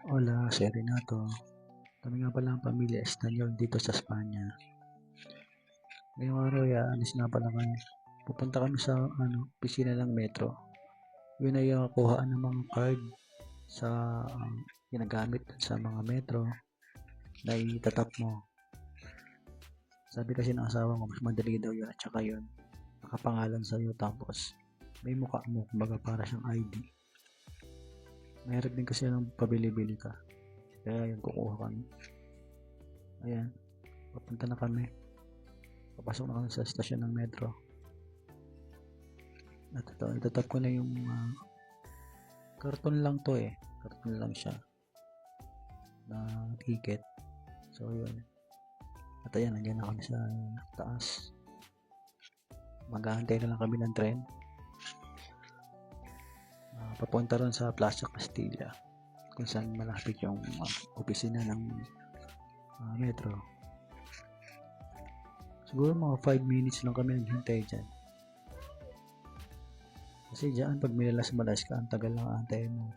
Hola, soy Renato. Kami nga pala ang pamilya Espanyol dito sa Espanya. Ngayong araw ay aalis nga pala kami. Pupunta kami sa opisina ng Metro. Yun ay kuhaan ng mga card sa ginagamit sa mga metro na itatap mo. Sabi kasi ng asawa ko, mas madali daw yun at saka yun, nakapangalan sa'yo tapos may mukha mo, kumbaga para siyang ID. Mahirap din kasi ng pabili-bili ka. Kaya yun, kukuha kami. Ayan, papunta na kami. Papasok na kami sa stasyon ng metro. At ito, itatap ko na yung karton lang to eh. Karton lang siya na ticket. So yun. At ayan, nandiyan na kami sa taas. Maghahantay na lang kami ng tren. Papunta ron sa Plaza Castilla kung saan malapit yung opisina ng metro. Siguro mga 5 minutes lang kami naghintay dyan. Kasi dyan, pag milalas-malas ka, ang tagal lang aantayin mo.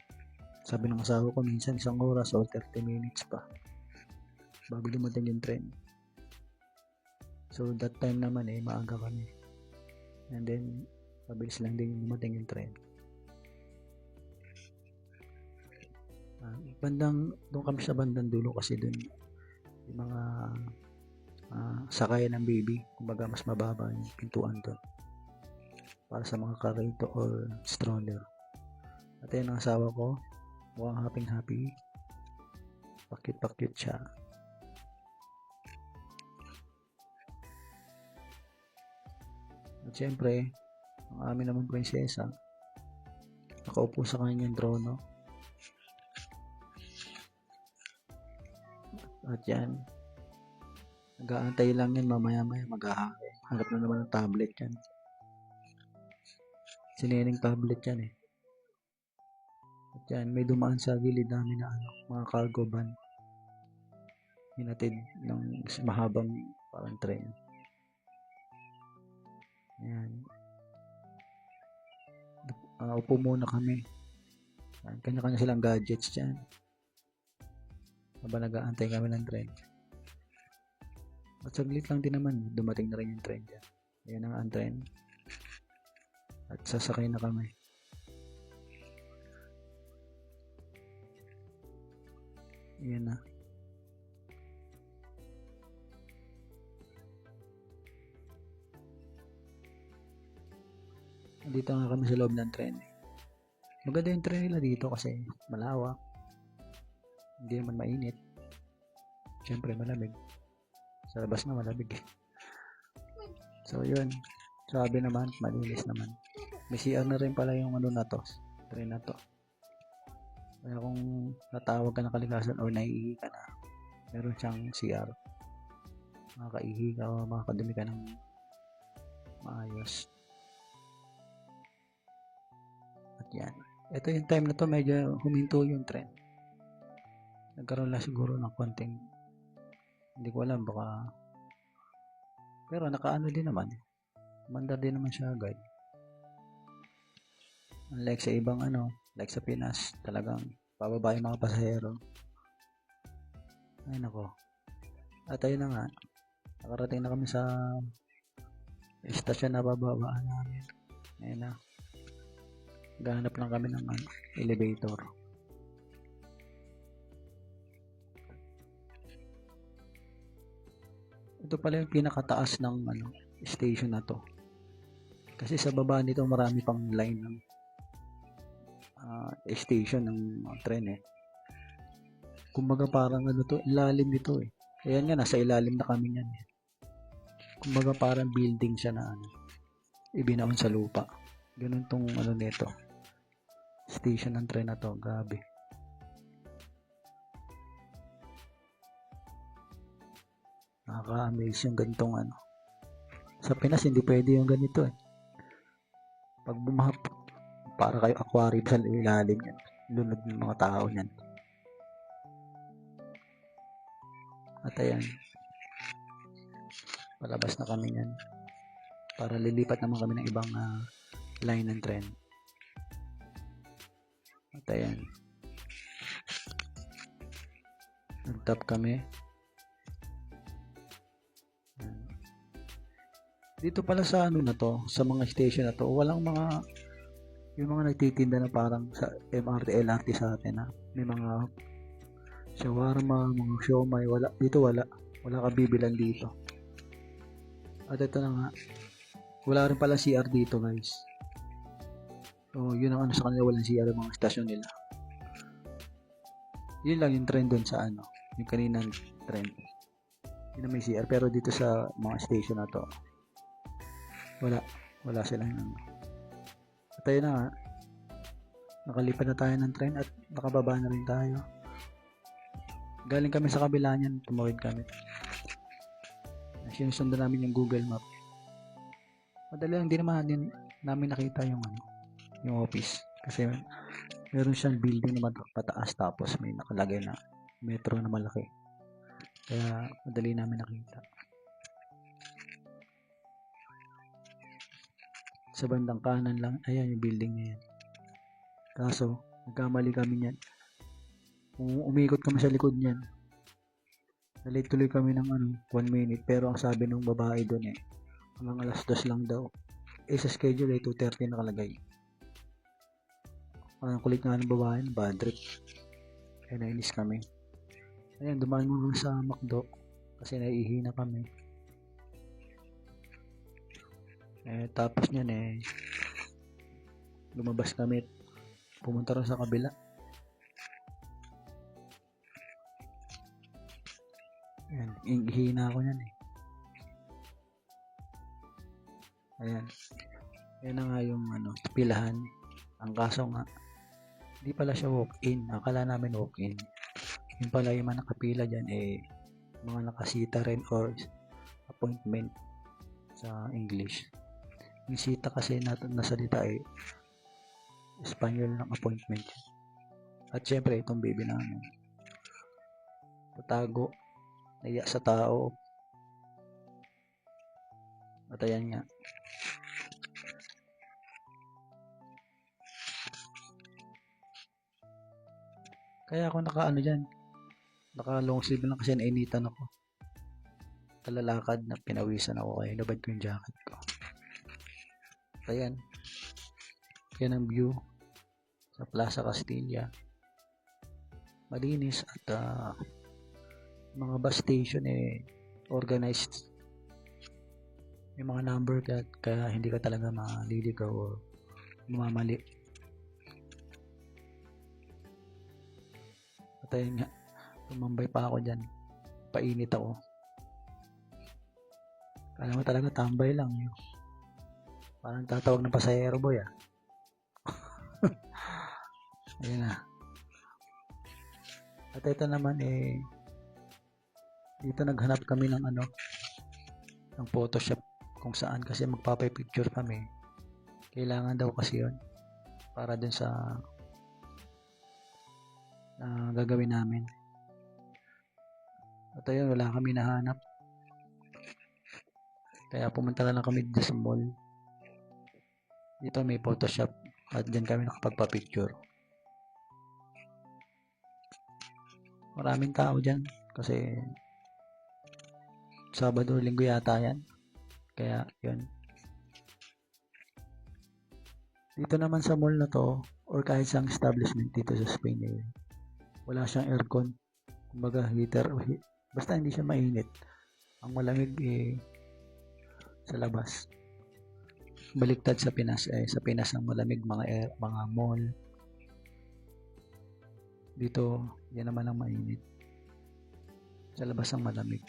Sabi ng asawa ko, minsan 1 oras o 30 minutes pa bago dumating yung tren. So that time naman maaga kami. And then, mabilis lang din dumating yung tren. Doon kami sa bandang dulo kasi doon yung mga sakayan ng baby, kumbaga mas mababa yung pintuan doon para sa mga karito or stroller. At yun ang asawa ko, mukhang happy, pakit siya. At syempre, ang amin naman prinsesa, nakaupo sa kanyang trono. At yan, nag-aantay lang yan, mamaya-maya maghahanap na naman ng tablet yan. Sinening tablet yan eh. At yan, may dumaan sa gilid namin na mga cargo van. Hinatid ng mahabang parang tren. Ayan. Upo muna kami. Kanya-kanya silang gadgets dyan. Habang nag-aantay kami ng tren. At saglit lang din naman, dumating na rin yung tren dyan. Ayan ang tren. At sasakay na kami. Ayan na. Dito nga kami sa loob ng tren. Maganda yung tren nila dito kasi malawak. Hindi naman mainit. Siyempre malamig. Sa labas na malamig. So yun. Sabi naman, malinis naman. May CR na rin pala yung na to. Tren na to. Kaya kung natawag ka na kalikasan o naiihi ka na, meron siyang CR. Makakaihi ka o makakadumi ka ng maayos. At yan. Ito yung time na to, medyo huminto yung tren. Nagkaroon lang siguro ng konting, hindi ko alam, baka, pero nakaano din naman. Mandar din naman siya agad. Unlike sa ibang like sa Pinas, talagang bababa yung mga pasahero. Ay nako. At ayun na nga, nakarating na kami sa estasyon na bababaan namin. Ayun na. Gahanap lang kami ng elevator. Ito pala yung pinakataas ng station na to. Kasi sa baba nito marami pang line ng station ng tren eh. Kumbaga parang to, ilalim nito eh. Kaya nga nasa ilalim na kami niyan eh. Kumbaga parang building siya na ibinaon sa lupa. Ganun tong nito. Station ng tren na to, grabe. Nakaka-amaze yung ganitong Sa Pinas hindi pwede yung ganito eh. Pag bumahap, para kayo aquarium sa ilalim yan. Lunod ng mga tao niyan. At ayan. Palabas na kami niyan. Para lilipat naman kami ng ibang line ng tren. At ayan. Stop kami. Dito pala sa ano na to, sa mga station na to, walang mga, yung mga nagtitinda na parang sa MRT, LRT sa atin na may mga shawarma, mga siomay, wala. Dito wala. Wala ka bibilan dito. At ito na nga, wala rin pala CR dito guys. So, yun ang ano sa kanila, walang CR yung mga stasyon nila. Yun lang yung trend dun sa ano, yung kaninang trend. Yun na may CR, pero dito sa mga station na to, wala silang ano. At ayun na nga, nakalipat na tayo ng train at nakababa na rin tayo. Galing kami sa kabila niyan, tumawid kami. Sinusundan namin yung Google Map. Madali lang, hindi naman din namin nakita yung ano, yung office. Kasi meron siyang building na pataas tapos may nakalagay na metro na malaki. Kaya madali namin nakita. Sa bandang kanan lang, ayan yung building na yan. Kaso, nagkamali kami niyan. Umikot kami sa likod niyan. Nalate tuloy kami ng 1 minute, pero ang sabi ng babae doon hanggang alas 2 lang daw. Sa schedule 2:30 nakalagay. Ang kulit nga ng babae, bad trip. Kaya nainis kami. Ayan, dumaan mo sa McDo kasi naiihina kami. Tapos niyan lumabas kami, pumunta rin sa kabila. Ayan, hihina ako niyan Ayan. Yan na nga yung pilahan. Ang kaso nga, hindi pala siya walk-in. Akala namin walk-in. Yung pala yung mga nakapila dyan mga nakasita rin or appointment sa English. Yung sita kasi nasalita Espanyol ng appointment. At syempre itong baby namin tatago, naiya sa tao. At ayan nga, kaya ako naka long sleeve lang kasi nainitan ako. Talalakad na pinawisan ako kaya nabad ko yung jacket ko. Ayan, yan ang view sa Plaza Castilla. Malinis at mga bus station organized. May mga number kaya hindi ka talaga maliligaw o mamamali. At ayun nga, tumambay pa ako dyan. Painit ako. Kala mo talaga tambay lang yun. Parang tatawag ng pasahero boy Ayun na. At ito naman dito naghanap kami ng ng Photoshop kung saan kasi magpapapicture kami. Kailangan daw kasi yun para dun sa gagawin namin. At ayun, wala kami nahanap. Kaya pumunta na lang kami dito sa mall. Dito may Photoshop at dyan kami nakapagpa-picture. Maraming tao dyan kasi Sabado, Linggo yata yan. Kaya yun. Dito naman sa mall na to or kahit sa establishment dito sa Spain wala siyang aircon. Kumbaga heater, basta hindi siya mainit. Ang malamig sa labas. Baliktad sa Pinas sa Pinas ang malamig mga mall. Dito yan naman ang mainit. Sa labas ang malamig.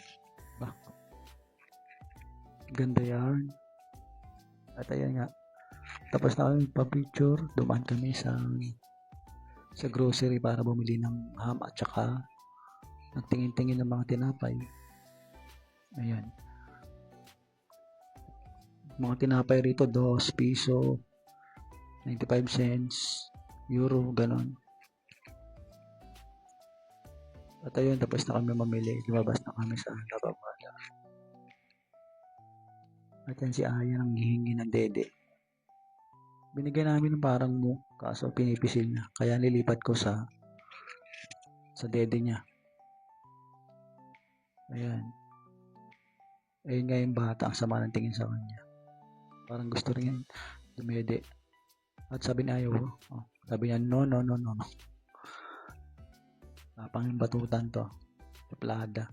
Ganda yan. At ayan nga, tapos na kami pa-picture, dumaan kami sa grocery para bumili ng ham at saka nagtingin-tingin ng mga tinapay. Ayan, mga tinapay rito 2 piso 95 cents euro, ganon. At ayun, tapos na kami mamili, lumabas na kami sa lababada. At yan si Aya nang hihingi ng dede. Binigyan namin ng parang kaso pinipisil niya. Kaya nilipat ko sa dede niya. Ayan. Ayun nga yung bata, ang sama ng tingin sa kanya. Parang gusto rin yan dumede. At sabi niya ayaw. Oh. Sabi niya, no. Tapang yung batutan to. Plada.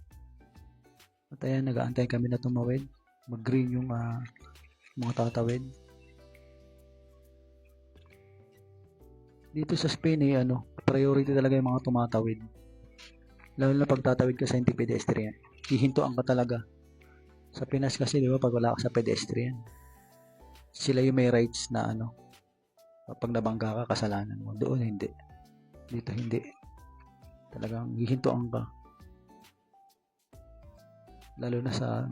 At ayan, nag-aantay kami na tumawid. Mag-green yung mga tatawid. Dito sa Spain priority talaga yung mga tumatawid. Lalo na pag tatawid ka sa hindi pedestrian. Hihintuan ka talaga. Sa Pinas kasi, di ba, pag wala ka sa pedestrian, sila yung may rights na kapag nabangga ka, kasalanan mo. Doon hindi. Dito hindi. Talagang hihintuan ka. Lalo na sa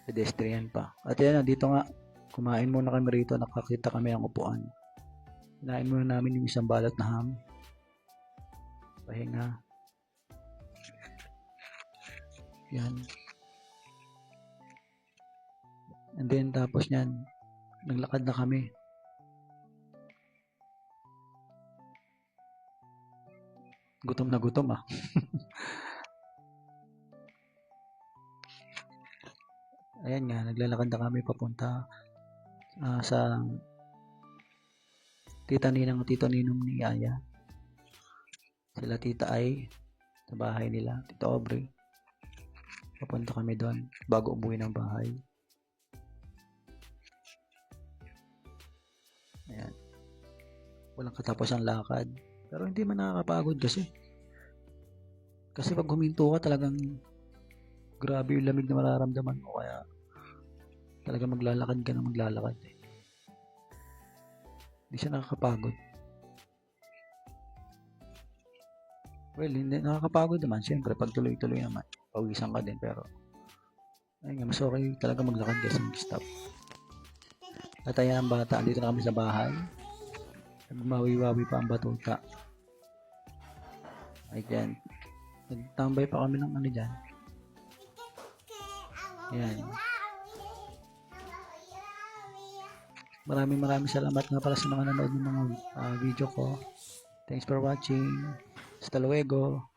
pedestrian pa. At yan, dito nga, kumain muna kami rito, nakakita kami ng upuan. Kinain muna namin yung isang balot na ham. Pahinga. Yan. And then, tapos nyan, naglakad na kami. Gutom na gutom Ayan nga, naglalakad na kami papunta sa tita Ninang at tito Ninong ni Yaya. Sila tita ay sa bahay nila, tito Aubrey. Papunta kami doon bago umuwi ng bahay. Ayan. Walang katapos ang lakad. Pero hindi man nakakapagod kasi. Kasi pag huminto ka talagang grabe yung lamig na mararamdaman mo. Kaya talaga maglalakad ka na maglalakad. Hindi siya nakakapagod. Well, hindi nakakapagod naman. Siyempre, pag tuloy-tuloy naman, pawisan ka din. Pero, ayun nga, mas okay talaga maglakad kasi mag-stop. At ayan ang bata. Dito na kami sa bahay. Nagmawi-wawi pa ang batuta. Ay, dyan. Nagtambay pa kami ng dyan. Ayan. Maraming salamat nga pala sa mga nanood ng mga video ko. Thanks for watching. Hasta luego.